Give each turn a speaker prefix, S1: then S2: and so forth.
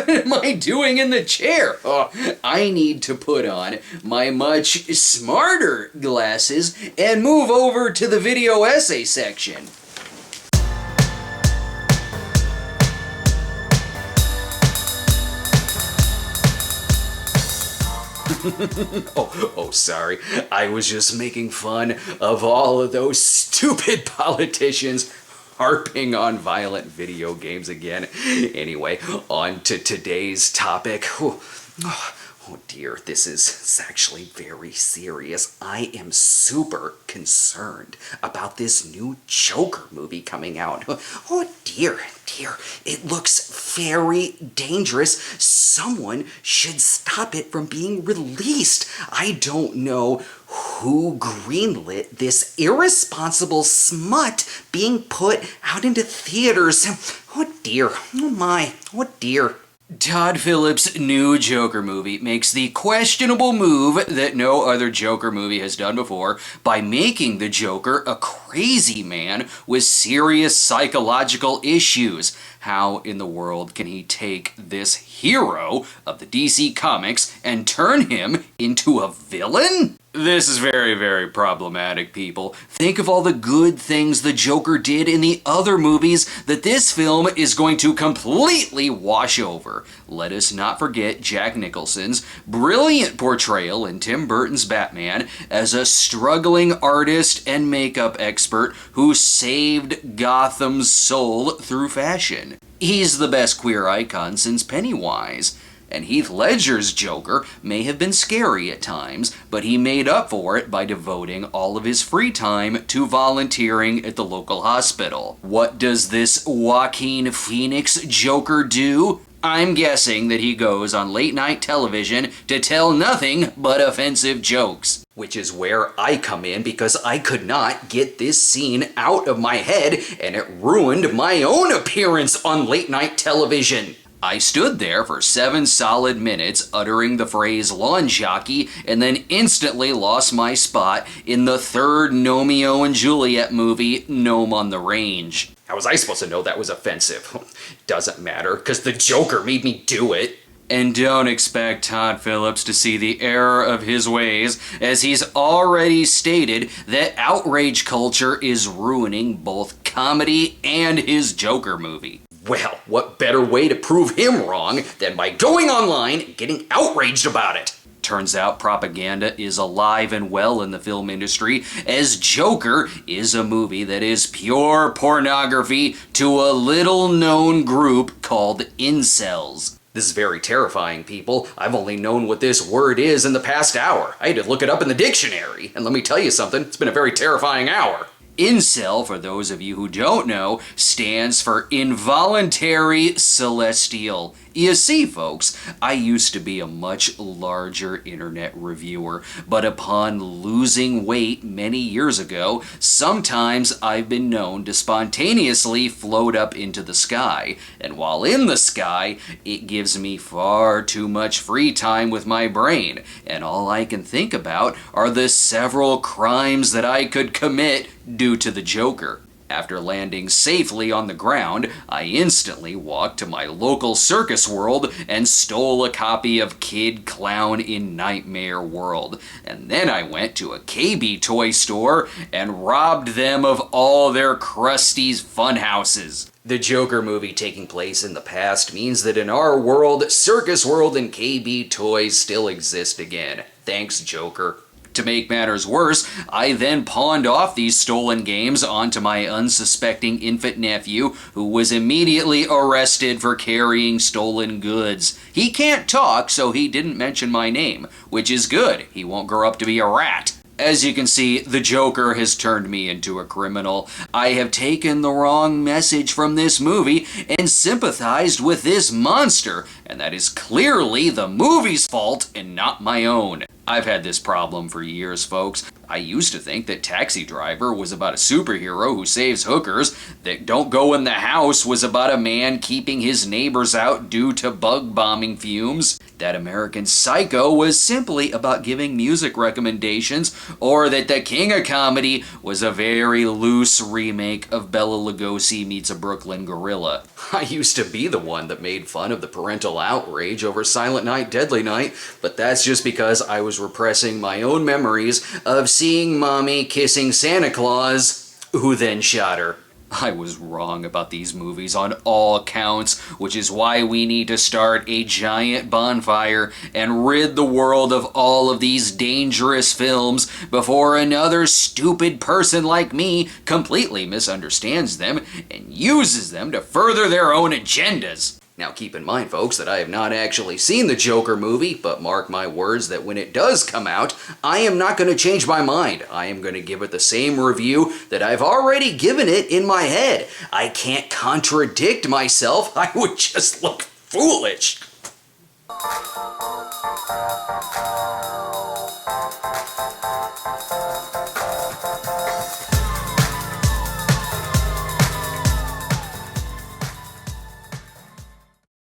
S1: What am I doing in the chair? Oh, I need to put on my much smarter glasses and move over to the video essay section. Sorry. I was just making fun of all of those stupid politicians harping on violent video games again. Anyway, on to today's topic. Oh dear, this is actually very serious. I am super concerned about this new Joker movie coming out. Oh dear, it looks very dangerous. Someone should stop it from being released. I don't know who greenlit this irresponsible smut being put out into theaters. Oh dear, oh my, oh dear. Todd Phillips' new Joker movie makes the questionable move that no other Joker movie has done before by making the Joker a crazy man with serious psychological issues. How in the world can he take this hero of the DC Comics and turn him into a villain? This is very, very problematic, people. Think of all the good things the Joker did in the other movies that this film is going to completely wash over. Let us not forget Jack Nicholson's brilliant portrayal in Tim Burton's Batman as a struggling artist and makeup expert who saved Gotham's soul through fashion. He's the best queer icon since Pennywise. And Heath Ledger's Joker may have been scary at times, but he made up for it by devoting all of his free time to volunteering at the local hospital. What does this Joaquin Phoenix Joker do? I'm guessing that he goes on late-night television to tell nothing but offensive jokes. Which is where I come in, because I could not get this scene out of my head, and it ruined my own appearance on late-night television. I stood there for 7 solid minutes uttering the phrase lawn jockey and then instantly lost my spot in the third Romeo and Juliet movie, Gnome on the Range. How was I supposed to know that was offensive? Doesn't matter, because the Joker made me do it. And don't expect Todd Phillips to see the error of his ways, as he's already stated that outrage culture is ruining both comedy and his Joker movie. Well, what better way to prove him wrong than by going online and getting outraged about it? Turns out propaganda is alive and well in the film industry, as Joker is a movie that is pure pornography to a little-known group called incels. This is very terrifying, people. I've only known what this word is in the past hour. I had to look it up in the dictionary, and let me tell you something, it's been a very terrifying hour. Incel, for those of you who don't know, stands for Involuntary Celestial. You see, folks, I used to be a much larger internet reviewer, but upon losing weight many years ago, sometimes I've been known to spontaneously float up into the sky. And while in the sky, it gives me far too much free time with my brain, and all I can think about are the several crimes that I could commit due to the Joker. After landing safely on the ground, I instantly walked to my local circus world and stole a copy of Kid Clown in Nightmare World. And then I went to a KB toy store and robbed them of all their Krusty's funhouses. The Joker movie taking place in the past means that in our world, Circus World and KB toys still exist again. Thanks, Joker. To make matters worse, I then pawned off these stolen games onto my unsuspecting infant nephew, who was immediately arrested for carrying stolen goods. He can't talk, so he didn't mention my name, which is good. He won't grow up to be a rat. As you can see, the Joker has turned me into a criminal. I have taken the wrong message from this movie and sympathized with this monster, and that is clearly the movie's fault and not my own. I've had this problem for years, folks. I used to think that Taxi Driver was about a superhero who saves hookers, that Don't Go in the House was about a man keeping his neighbors out due to bug bombing fumes, that American Psycho was simply about giving music recommendations, or that The King of Comedy was a very loose remake of Bela Lugosi meets a Brooklyn gorilla. I used to be the one that made fun of the parental outrage over Silent Night, Deadly Night, but that's just because I was repressing my own memories of seeing Mommy kissing Santa Claus, who then shot her. I was wrong about these movies on all counts, which is why we need to start a giant bonfire and rid the world of all of these dangerous films before another stupid person like me completely misunderstands them and uses them to further their own agendas. Now keep in mind, folks, that I have not actually seen the Joker movie, but mark my words that when it does come out, I am not going to change my mind. I am going to give it the same review that I've already given it in my head. I can't contradict myself. I would just look foolish.